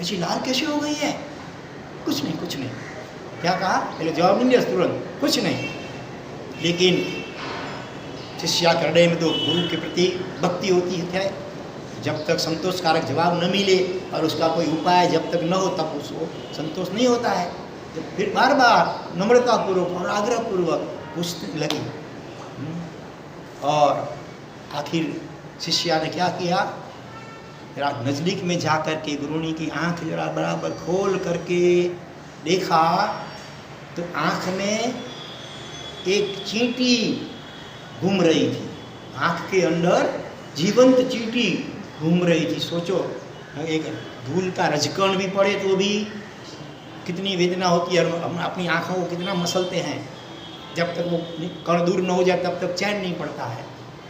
ऐसी लाल कैसे हो गई है? कुछ नहीं, कुछ नहीं। क्या कहा? पहले जवाब नहीं दिया तुरंत, कुछ नहीं। लेकिन शिष्या के हृदय में तो गुरु के प्रति भक्ति होती है। जब तक संतोषकारक जवाब न मिले और उसका कोई उपाय जब तक न हो तब उसको संतोष नहीं होता है। तो फिर बार बार नम्रतापूर्वक और आग्रहपूर्वक पूछने लगी। और आखिर शिष्या ने क्या किया? जरा नज़दीक में जा कर के गुरुनी की आंख जरा बराबर खोल करके देखा तो आंख में एक चींटी घूम रही थी। आंख के अंदर जीवंत चींटी घूम रही थी। सोचो, एक धूल का रजकण भी पड़े तो भी कितनी वेदना होती है, और हम अपनी आँखों को कितना मसलते हैं। जब तक वो कण दूर न हो जाए तब तक चैन नहीं पड़ता है।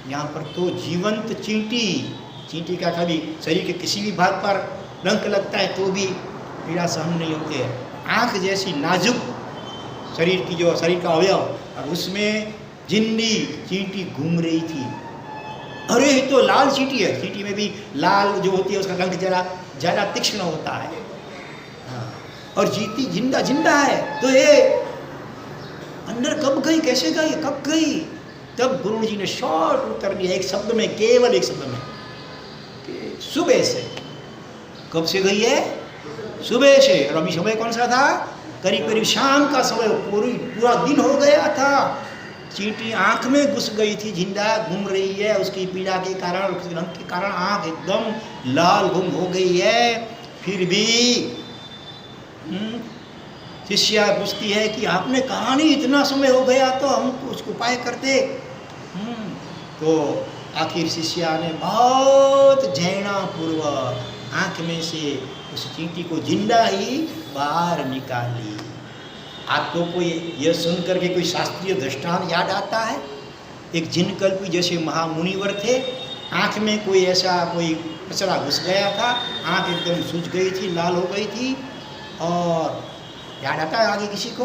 यहाँ पर तो जीवंत चींटी का कभी शरीर के किसी भी भाग पर डंक लगता है तो भी पीड़ा सहन नहीं होती है। आँख जैसी नाजुक शरीर की जो शरीर का अवयव, और उसमें जिंदी चींटी घूम रही थी। अरे ये तो लाल चींटी है। चींटी में भी लाल जो होती है उसका डंक जरा ज़्यादा तीक्ष्ण होता है। हाँ, और जीती जिंदा है। तो ये अंदर कब गई, कैसे गई, कब गई? तब गुरु जी ने शॉर्ट उत्तर दिया एक शब्द में, केवल एक शब्द में, कि सुबह से। कब से गई है? सुबह से। और अभी समय कौन सा था? करीब करीब शाम का समय, पूरा दिन हो गया था। चींटी आंख में घुस गई थी, जिंदा घूम रही है। उसकी पीड़ा के कारण, उसके रंग के कारण आंख एकदम लाल गुम हो गई है। फिर भी शिष्या पूछती है कि आपने कहा नहीं इतना समय हो गया तो हम कुछ उपाय करते। तो आखिर शिष्या ने बहुत झेड़ापूर्वक आंख में से उस चींटी को जिंदा ही बाहर निकाली। आपको कोई यह सुनकर के कोई शास्त्रीय दृष्टांत याद आता है? एक जिनकल्पी जैसे महामुनिवर थे, आंख में कोई ऐसा कोई कचरा घुस गया था, आंख एकदम सूज गई थी, लाल हो गई थी। और याद आता है आगे किसी को?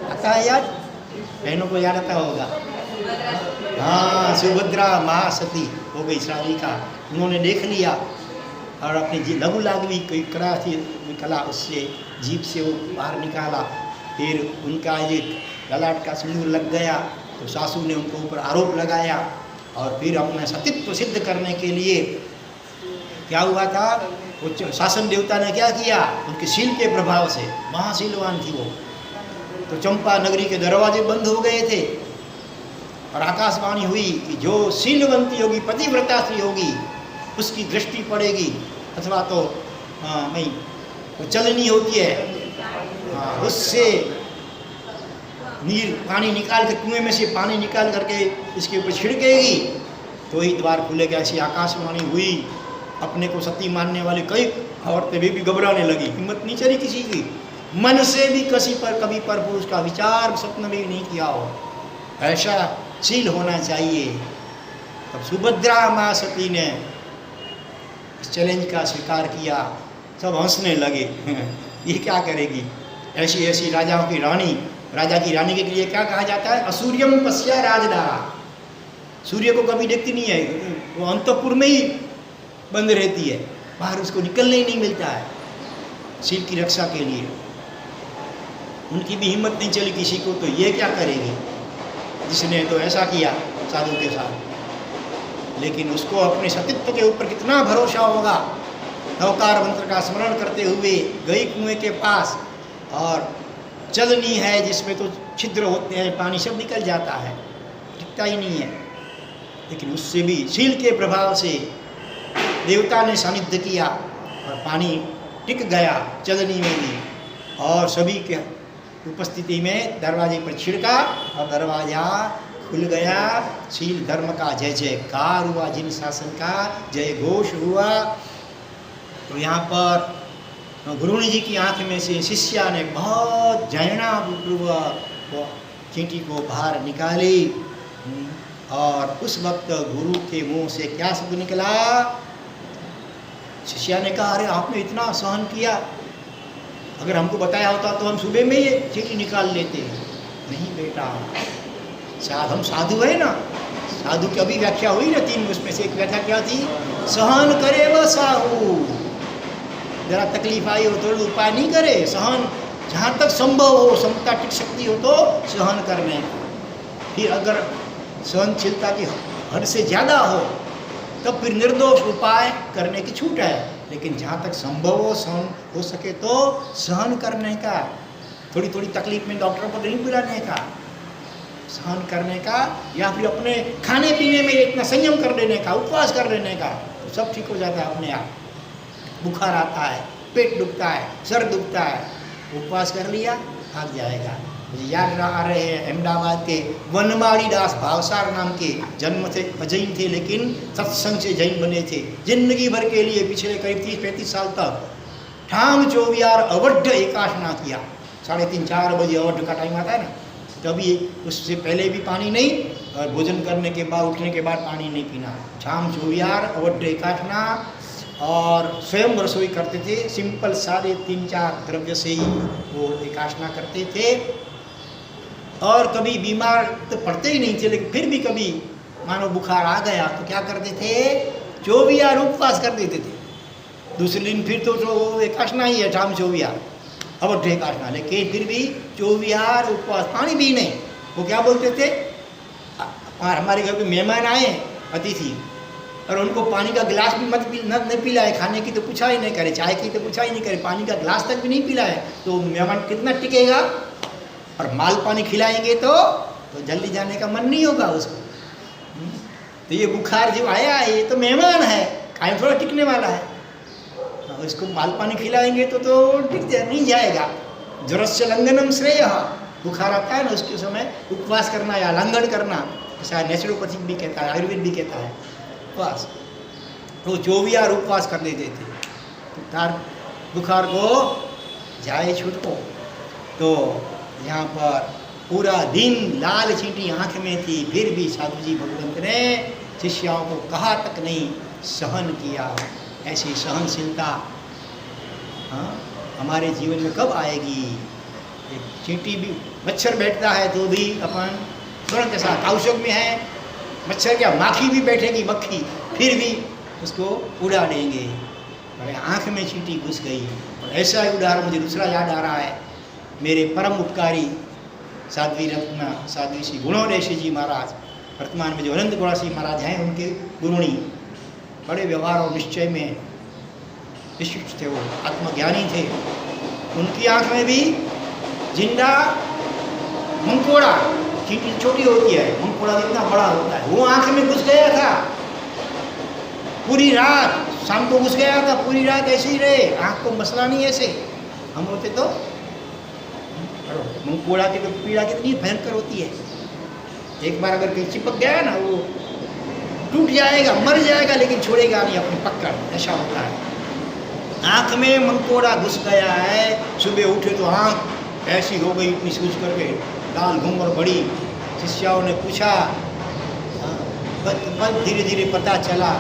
आता है याद? बहनों को याद आता होगा। हाँ, सुभद्रा महासती हो गई श्राविका। उन्होंने देख लिया और अपनी लघु लागवी कोई कला उससे जीभ से वो बाहर निकाला। फिर उनका ये ललाट का सिंदूर लग गया तो सासू ने उनको ऊपर आरोप लगाया। और फिर अपना सतीत्व सिद्ध करने के लिए क्या हुआ था, वो शासन देवता ने क्या किया, उनके शील के प्रभाव से, महाशीलवान थी वो, तो चंपा नगरी के दरवाजे बंद हो गए थे। और आकाशवाणी हुई कि जो शीलवंती होगी, पतिव्रता स्त्री होगी, उसकी दृष्टि पड़ेगी, अथवा तो नहीं वो चलनी होती है, उससे पानी निकाल कर, कुएं में से पानी निकाल करके इसके ऊपर छिड़केगी तो ही द्वार खुलेगा। ऐसी आकाशवाणी हुई। अपने को सती मानने वाले कई औरतें भी घबराने लगी, हिम्मत नहीं चली किसी की। मन से भी कभी पर पुरुष का विचार स्वप्न में भी नहीं किया हो, ऐसा शील होना चाहिए। तब सुभद्रा माँ सती ने इस चैलेंज का स्वीकार किया। सब हंसने लगे ये क्या करेगी? ऐसी ऐसी राजाओं की रानी, राजा की रानी के लिए क्या कहा जाता है? असूर्यम पश्या राजदारा। सूर्य को कभी देखती नहीं है, वो अंतपुर में ही बंद रहती है, बाहर उसको निकलने ही नहीं मिलता है शील की रक्षा के लिए। उनकी भी हिम्मत नहीं चली किसी को, तो ये क्या करेगी जिसने तो ऐसा किया साधु के साथ। लेकिन उसको अपने सतीत्व के ऊपर कितना भरोसा होगा। नवकार मंत्र का स्मरण करते हुए गई कुएं के पास, और चलनी है जिसमें तो छिद्र होते हैं, पानी सब निकल जाता है, टिकता ही नहीं है। लेकिन उससे भी शील के प्रभाव से देवता ने सानिध्य किया और पानी टिक गया चलनी में भी, और सभी के उपस्थिति में दरवाजे पर छिड़का और दरवाजा खुल गया। शील धर्म का जय जयकार हुआ, जिन शासन का जय घोष हुआ। तो यहाँ पर गुरुनी जी की आंख में से शिष्या ने बहुत जयनापूर्वक चींटी को बाहर निकाली। और उस वक्त गुरु के मुंह से क्या शब्द निकला? शिष्या ने कहा, अरे आपने इतना सहन किया, अगर हमको बताया होता तो हम सुबह में ये चींटी निकाल लेते। नहीं बेटा, शायद हम साधु है ना, साधु की अभी व्याख्या हुई ना 3, उसमें से एक व्याख्या क्या थी? सहन करे व साहू। जरा तकलीफ आई हो तो उपाय नहीं करे, सहन जहाँ तक संभव हो, क्षमता टिक सकती हो तो सहन करने। फिर अगर सहनशीलता की हद से ज़्यादा हो तब फिर निर्दोष उपाय करने की छूट है, लेकिन जहाँ तक संभव हो, सहन हो सके तो सहन करने का। थोड़ी थोड़ी तकलीफ में डॉक्टर को नहीं बुलाने का, सहन करने का, या फिर अपने खाने पीने में इतना संयम कर लेने का, उपवास कर लेने का, तो सब ठीक हो जाता है अपने आप। बुखार आता है, पेट दुखता है, सर दुखता है, उपवास कर लिया, भाग जाएगा। मुझे याद आ रहे हैं अहमदाबाद के वनमाली दास भावसार नाम के, जन्म से अजैन थे लेकिन सत्संग से जैन बने थे। जिंदगी भर के लिए पिछले करीब 30-35 साल तक ठाम चौबियार अवध एकाशना किया। 3:30-4 बजे अवध का टाइम आता है ना, कभी उससे पहले भी पानी नहीं, और भोजन करने के बाद, उठने के बाद पानी नहीं पीना। ठाम चौबियार अवध एकाशना, और स्वयं रसोई करते थे। सिंपल 3.5-4 द्रव्य से ही वो एकाशना करते थे। और कभी बीमार तो पड़ते ही नहीं थे, लेकिन फिर भी कभी मानो बुखार आ गया तो क्या करते थे, 24 उपवास कर देते थे। दूसरे दिन फिर तो जो एकाशना ही है, ठाम 24 अवध एकाशना, लेकिन फिर भी 24 उपवास, पानी भी नहीं। वो क्या बोलते थे, हमारे घर पे मेहमान आए अतिथि, और उनको पानी का गिलास भी नहीं पिलाए, खाने की तो पूछा ही नहीं करे, चाय की तो पूछा ही नहीं करे, पानी का गिलास तक भी नहीं पिलाए, तो मेहमान कितना टिकेगा। और माल पानी खिलाएंगे तो जल्दी जाने का मन नहीं होगा उसको। तो ये बुखार जो आया है, ये तो मेहमान है, कायम थोड़ा टिकने वाला है, इसको माल पानी खिलाएंगे तो टिक नहीं जाएगा। ज्वरस्य लंघनम श्रेय, बुखार आता है ना उसके समय उपवास करना या लंघन करना, ऐसा नेचुरोपैथिक भी कहता है, आयुर्वेद भी कहता है उपवास। तो 24 उपवास कर लेते थे, तो बुखार को जाए छुटको। तो यहाँ पर पूरा दिन लाल चींटी आँख में थी, फिर भी साधु जी भगवंत ने शिष्यों को कहा तक नहीं, सहन किया। ऐसी सहनशीलता हमारे जीवन में कब आएगी। एक चींटी भी, मच्छर बैठता है तो भी अपन तुरंत ऐसा कौशक में है, मच्छर क्या माखी भी बैठेगी, मक्खी, फिर भी उसको उड़ा देंगे। और आँख में चींटी घुस गई। और ऐसा ही उदाहरण मुझे दूसरा याद आ रहा है, मेरे परम उपकारी साध्वी रत्ना साध्वी श्री गुणोदेशी जी महाराज, वर्तमान में जो अनंत गुणासी महाराज हैं, उनके गुरुणी, बड़े व्यवहार और निश्चय में विशिष्ट थे, वो आत्मज्ञानी थे। उनकी आँख में भी जिंदा मंकोड़ा, चींटी छोटी होती है, मंकोड़ा इतना बड़ा होता है, वो आँख में घुस गया था। पूरी रात, शाम को घुस गया था, पूरी रात ऐसे ही रहे, आँख को मसला नहीं। ऐसे हम होते तो मंकोड़ा की तो पीड़ा कितनी भयंकर होती है। एक बार अगर कहीं चिपक गया ना, वो टूट जाएगा, मर जाएगा, लेकिन छोड़ेगा नहीं अपनी पकड़, ऐसा होता है। आँख में मंकोड़ा घुस गया है, सुबह उठे तो आँख ऐसी हो गई, इतनी सूझ करके लाल घूंघर बड़ी। शिष्यों ने पूछा, बस धीरे धीरे पता चला।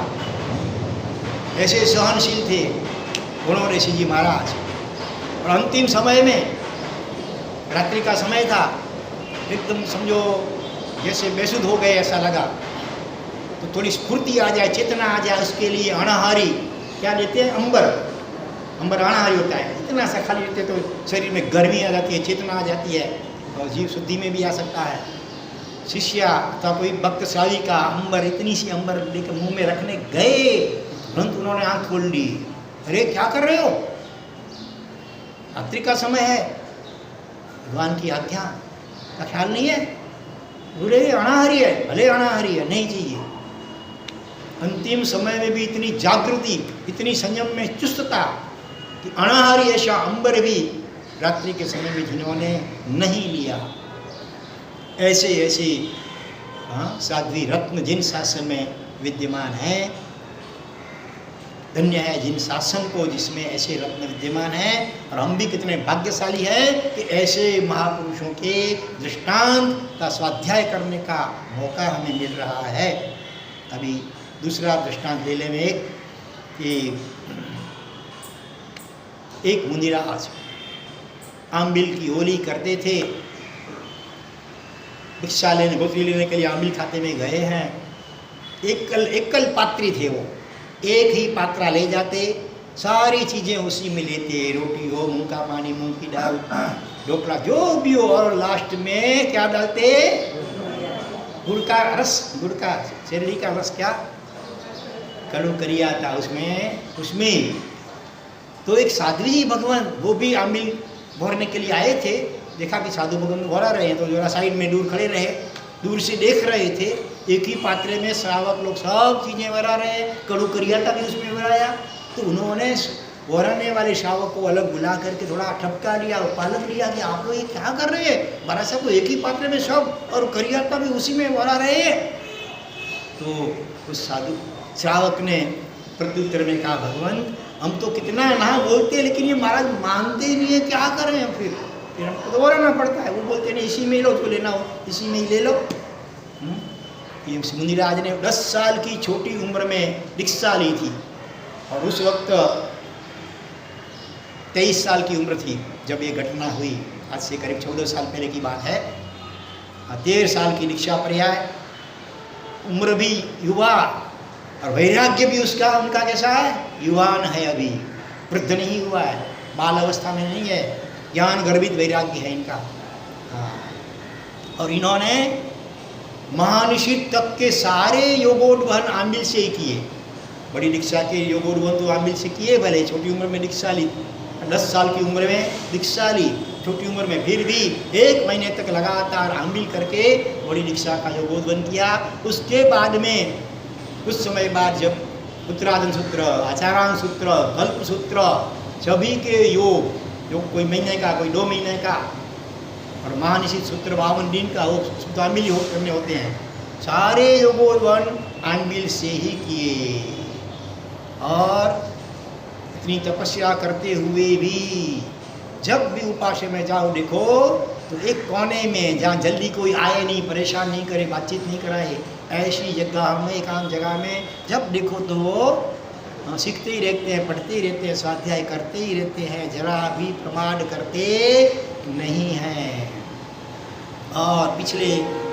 ऐसे सहनशील थे गुणोदेशी जी महाराज। और अंतिम समय में, रात्रि का समय था, एकदम समझो जैसे बेसुध हो गए ऐसा लगा, तो थोड़ी स्फूर्ति आ जाए, चेतना आ जाए, उसके लिए अनाहारी क्या देते हैं, अंबर अनाहारी होता है। इतना सा खाली लेते तो शरीर में गर्मी आ जाती है, चेतना आ जाती है, और जीव शुद्धि में भी आ सकता है। शिष्य अथवा कोई भक्तशाली का अंबर, इतनी सी अंबर लेकर मुंह में रखने गए, तुरंत उन्होंने आँख खोल ली। अरे क्या कर रहे हो, रात्रि का समय है, भगवान की आज्ञा का ख्याल नहीं है, बोले अनाहारी है, भले अनाहारी है, नहीं चाहिए। अंतिम समय में भी इतनी जागृति, इतनी संयम में चुस्तता कि अनाहारी ऐसा अंबर भी रात्रि के समय में जिन्होंने नहीं लिया। ऐसे ऐसे साध्वी रत्न जिन शासन में विद्यमान है, धन्य है जिन शासन को जिसमें ऐसे रत्न विद्यमान हैं। और हम भी कितने भाग्यशाली हैं कि ऐसे महापुरुषों के दृष्टांत का स्वाध्याय करने का मौका हमें मिल रहा है। अभी दूसरा दृष्टांत ले लें में, एक मुनिराज आंबिल की होली करते थे, भिक्षा लेने, गोफरी लेने के लिए आंबिल खाते में गए हैं। एकल पात्री थे वो, एक ही पात्रा ले जाते, सारी चीज़ें उसी में लेते, रोटी हो, मूंग का पानी, मूंग की दाल, ढोकला, जो भी हो, और लास्ट में क्या डालते? गुड़ का रस, गुड़ का चेरी का रस, क्या कड़ू करिया था उसमें। तो एक साध्वी जी भगवान वो भी आमिल भरने के लिए आए थे, देखा कि साधु भगवान भरा रहे हैं तो जरा साइड में दूर खड़े रहे, दूर से देख रहे थे, एक ही पात्रे में श्रावक लोग सब चीज़ें भरा रहे, कड़ू करिया था भी उसमें भराया। तो उन्होंने भराने वाले श्रावक को अलग बुला करके थोड़ा ठपका लिया और पालक लिया कि आप लोग ये क्या कर रहे हैं, बड़ा सा को एक ही पात्रे में सब, और करियाता भी उसी में भरा रहे हैं। तो उस साधु श्रावक ने प्रत्युत्तर में कहा, भगवान हम तो कितना ना बोलते हैं लेकिन ये महाराज मानते ही नहीं है, क्या करें हम? फिर हमको तो भराना पड़ता है। वो बोलते नहीं इसी में लो, जो लेना हो इसी में ही ले लो। ये मुनिराज ने 10 साल की छोटी उम्र में दीक्षा ली थी, और उस वक्त 23 साल की उम्र थी जब ये घटना हुई। आज से करीब 14 साल पहले की बात है। 13 साल की दीक्षा पर्याय, उम्र भी युवा, और वैराग्य भी उनका कैसा है? युवान है, अभी वृद्ध नहीं हुआ है, बाल अवस्था में नहीं है, ज्ञान गर्भित वैराग्य है इनका। हाँ, और इन्होंने महानिशित तक के सारे योगोद्वहन आमिल से ही किए। बड़ी दीक्षा के योगोद्वहन तो आमिल से किए, भले छोटी उम्र में दीक्षा ली, 10 साल की उम्र में दीक्षा ली, छोटी उम्र में, फिर भी 1 महीने तक लगातार आमिल करके बड़ी दीक्षा का योगोद्वहन किया। उसके बाद में कुछ समय बाद जब उत्तराधन सूत्र, आचारांग सूत्र, कल्प सूत्र, सभी के योग, जो कोई महीने का, कोई 2 महीने का, और महानिशित सूत्र 52 दिन का वो सूत्र आमिल करने होते हैं, सारे योगोद्वहन आमिल से ही किए। और इतनी तपस्या करते हुए भी जब भी उपास्य में जाओ देखो तो एक कोने में, जहाँ जल्दी कोई आए नहीं, परेशान नहीं करे, बातचीत नहीं कराए, ऐसी जगह में, एकांत जगह में जब देखो तो वो सीखते ही रहते हैं, पढ़ते ही रहते हैं, स्वाध्याय करते ही रहते हैं, जरा भी प्रमाद करते नहीं हैं। और पिछले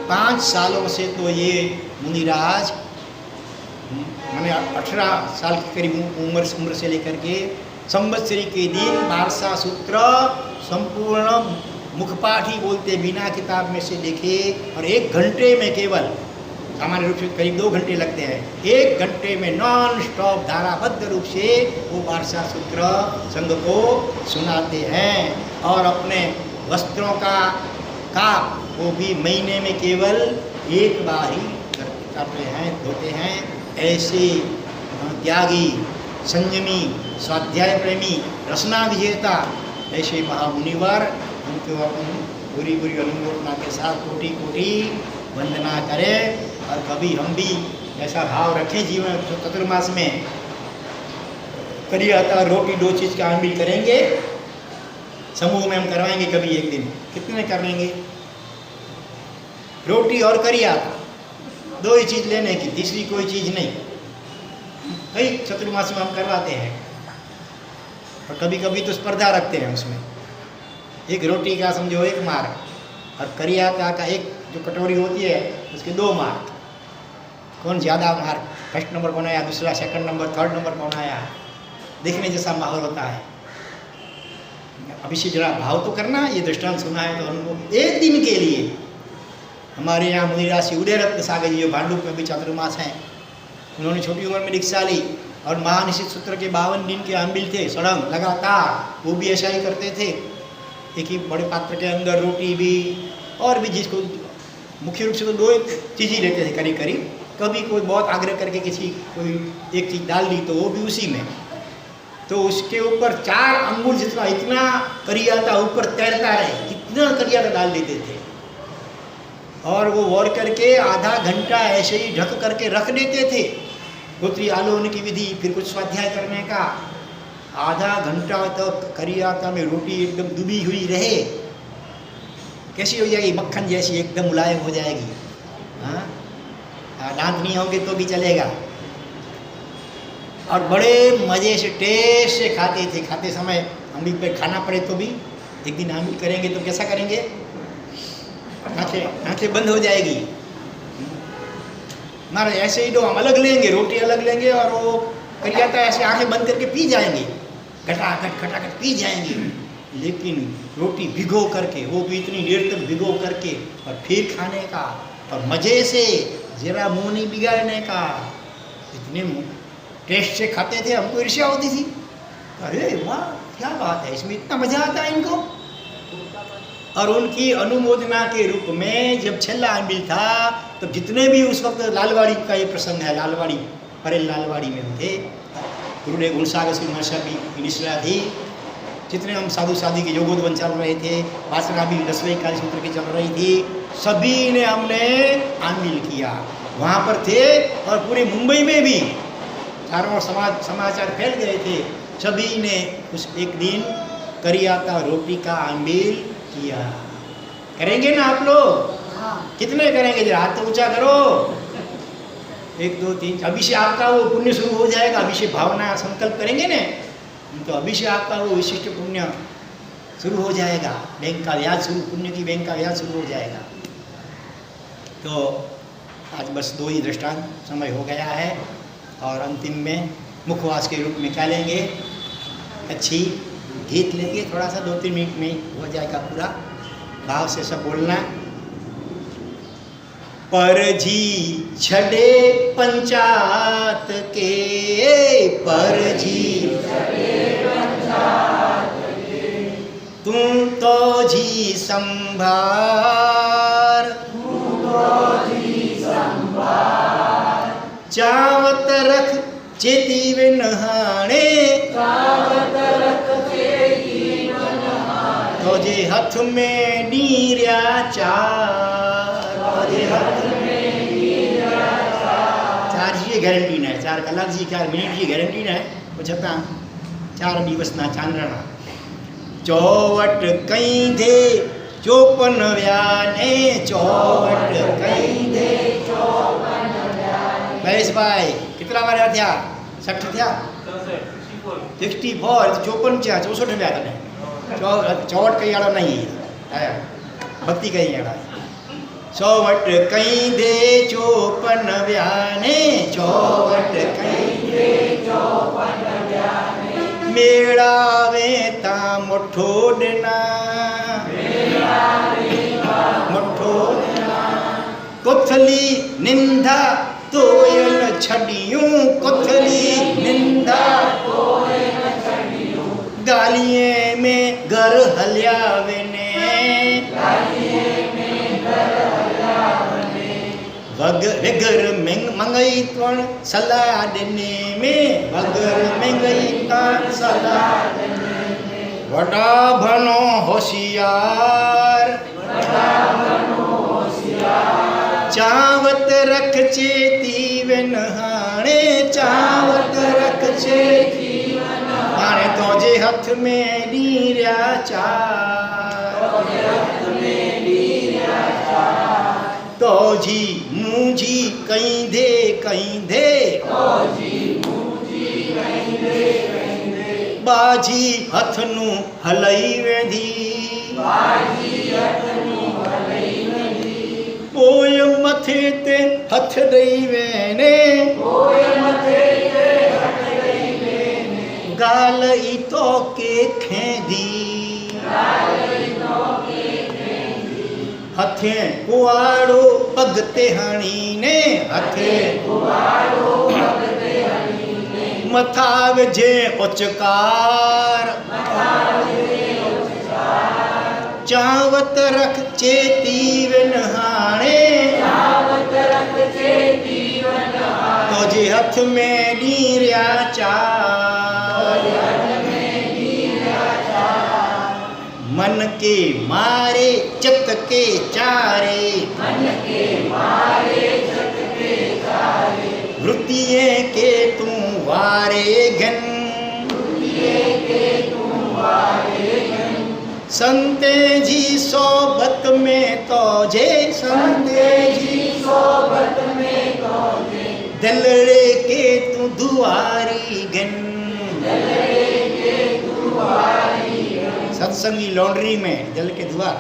5 सालों से तो ये मुनिराज, मैंने 18 साल की करीब उम्र से लेकर के संवत्सरी के दिन बारसा सूत्र संपूर्ण मुखपाठ ही बोलते, बिना किताब में से देखे, और 1 घंटे में, केवल सामान्य रूप से करीब 2 घंटे लगते हैं, 1 घंटे में नॉन स्टॉप धाराबद्ध रूप से वो बारसा सूत्र संघ को सुनाते हैं। और अपने वस्त्रों का वो भी महीने में केवल 1 बार ही करते हैं, धोते हैं। ऐसे त्यागी, संयमी, स्वाध्याय प्रेमी, रसना विजेता ऐसे महामुनिवर, उनको अपन पूरी पूरी अनुमोदना के साथ कोटि कोटि वंदना करें। और कभी हम भी ऐसा भाव रखें जीवन चतुर्मास में, करियाता रोटी 2 चीज़ का आमिल करेंगे, समूह में हम करवाएंगे कभी एक दिन, कितने कर लेंगे? रोटी और करियाता, 2 ही चीज़ लेने की, तीसरी कोई चीज़ नहीं। भाई चतुर्मास में हम करवाते हैं, और कभी कभी तो स्पर्धा रखते हैं उसमें, एक रोटी का समझो 1 मार्क, और करियाता का एक जो कटोरी होती है उसके 2 मार्क। कौन ज़्यादा मार्क, फर्स्ट नंबर कौन आया, दूसरा, सेकंड नंबर, थर्ड नंबर कौन आया, देखने जैसा माहौल होता है। अभी से जरा भाव तो करना, ये दृष्टांत सुना है तो हमको एक दिन के लिए। हमारे यहाँ मुनिराज उदयरत्न सागर जी जो भांडुप में भी चातुर्मास हैं, उन्होंने छोटी उम्र में दीक्षा ली, और महानिशित सूत्र के 52 दिन के आमिल थे सड़ंग लगातार, वो भी ऐसा ही करते थे। एक ही बड़े पात्र के अंदर रोटी भी, और भी जिसको मुख्य रूप से तो 2 चीज़ ही लेते थे करीब करीब, कभी कोई बहुत आग्रह करके कोई एक चीज़ डाल दी तो वो भी उसी में, तो उसके ऊपर 4 अंगुल जितना, इतना करियाता ऊपर तैरता रहे, इतना करियाता डाल देते थे, और वो वॉर करके आधा घंटा ऐसे ही ढक करके रख देते थे। गोत्री आलोन की विधि, फिर कुछ स्वाध्याय करने का, आधा घंटा तक करियाता में रोटी एकदम डूबी हुई रहे, कैसी हो जाएगी? मक्खन जैसी एकदम मुलायम हो जाएगी। हाँ, दांत नहीं होंगे तो भी चलेगा। और बड़े मज़े से टेस्ट से खाते थे। खाते समय हम भी पे खाना पड़े तो भी, एक दिन आमिल करेंगे तो कैसा करेंगे? आँखें बंद हो जाएगी। हमारे ऐसे ही 2 हम अलग लेंगे, रोटी अलग लेंगे और वो करियाता ऐसे आंखें बंद करके पी जाएंगे, खटाखट पी जाएंगे। लेकिन रोटी भिगो करके, वो भी इतनी देर तक भिगो करके और फिर खाने का, और मज़े से, जरा मुंह नहीं बिगाड़ने का। इतने टेस्ट से खाते थे, हमको ईर्ष्या होती थी। अरे वाह, क्या बात है, इसमें इतना मज़ा आता है इनको। और उनकी अनुमोदना के रूप में जब छेल्ला आंबिल था, तब जितने भी उस वक्त लालवाड़ी का ये प्रसंग है, लालवाड़ी परेल लालवाड़ी में हम थे, गुरुदेव गुणसागर सिंह महर्षि की निश्चला थी, जितने हम साधु साधी के योगोद्वन चल रहे थे, वासना भी 10वें काली सूत्र की चल रही थी, सभी ने हमने आंबिल किया, वहाँ पर थे। और पूरे मुंबई में भी चारों समाचार फैल गए थे, सभी ने उस एक दिन करियाता रोटी का आंबिल किया। करेंगे ना आप लोग? हाँ। कितने करेंगे? जरा हाथ तो ऊंचा करो। 1 2 3। अभी से आपका वो पुण्य शुरू हो जाएगा। अभी से भावना संकल्प करेंगे ना, तो अभी से आपका वो विशिष्ट पुण्य शुरू हो जाएगा। बैंक का ब्याज शुरू, पुण्य की बैंक का ब्याज शुरू हो जाएगा। तो आज बस 2 ही दृष्टांत, समय हो गया है। और अंतिम में मुखवास के रूप में क्या लेंगे? अच्छी गीत लेंगे, थोड़ा सा 2-3 मिनट में हो जाएगा पूरा। भाव से सब बोलना। पर जी छड़े पंचात के, पर जी तू तो जी संभार, चावत रख चेती वे नहाणे, तोजे हाथ में नीरिया चार, चार जी गारंटी ने, 4 कलाक जी 4 मिनिट जी गारंटी ने, वो छता 4 दिवसना चांद्रणा। चौवट कई दे 54 व्याने, चौवट कई दे 54 व्याने। महेश भाई कितना मार्या थया? 60 थया? 64 54 થયા, 64 થયા તને। चौवट कई आड़ो नहीं है, भक्ति कई आड़ा। चौवट कई दे 54 व्याने, चौवट कई दे 54 व्याने। मेड़ावे ता मुठो देना, मुठो देना। कोथली निंदा तोयन छड़ियूं, कोथली निंदा तोयन छड़ियूं। गालिये में घर हल्यावे ने, गालिये में घर हल्यावे। वगर मंगई त्वण सलाह देने में, वगर मंगई त्वण सलाह देने में। वडा भनो होशियार, वडा भनो होशियार। चावत रख चेती वे नहाणे, चावत रख चेती वे नहाणे। तोजे हाथ में नीरिया चार, तोजे हाथ में नीरिया चार। तोजी मुझी कहीं दे, कहीं दे, तोजी मुझी कहीं दे, कहीं दे। बाजी हाथ नु हलई वेंदी, बाजी हाथ नु हलई वेंदी। पोय मथे ते हथ दई वेने, पोय मथे ते हथ दई वेने। गाल ई तो के खेंदी, गाल ई तो के खेंदी। हथे कुआड़ो पग ते हणी ने, हथे कुआड़ो पग ते हणी ने। मथाव जे उचकार, मथाव जे उचकार। चावत रख चेती वे नहाणे, चावत रख चेती वे नहाणे। तोजे हाथ में नीरिया चार, तोजे हाथ में नीरिया चार। मन के मारे चत के चारे, मन के मारे चत के चारे। वृत्तिये के तू वारे घन, वृत्तिये के तू वारे घन। संते जी सोबत में तोजे, संते जी सोबत में तोजे। दलड़े के तू दुआरी घन, दलड़े के तू दुआरी घन। सत्संगी लॉन्ड्री में दल के द्वार।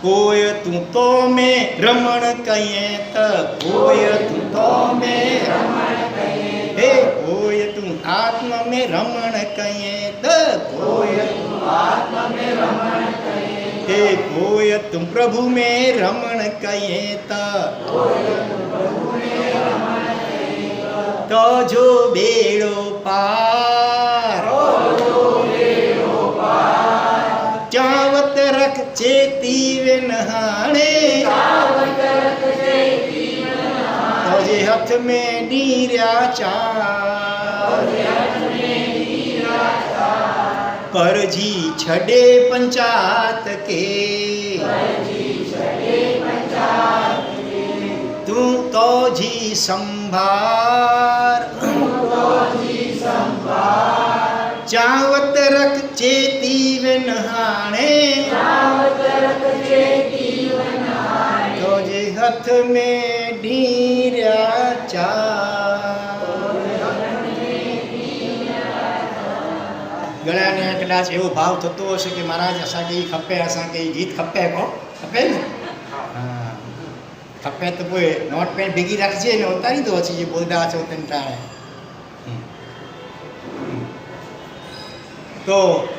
कोय तू तो में रमण कये त, कोय तू तो में रमण कये। हे कोय तू आत्म में रमण कहे त कोय तुम आत्म में रमण कहे हे कोय तुम प्रभु में रमण कहे त तो जो बेड़ो पार चावत रख चेती वे नहाने तो जे हथ में नीरा चार पर जी छड़े पंचात के तू तो जी संभार चावत रख चेती वे नहाने तो जे हथ में नीरा चार गळ्या ने कदाच एवो भाव थतो हशे के महाराज असांखे खपे असांखे गीत खपे को खपे ने हाँ खपे तो पोइ नोट पेन भेगी रखजे ने उतारी दो अची जे बोलदा अचो तन टाणे तो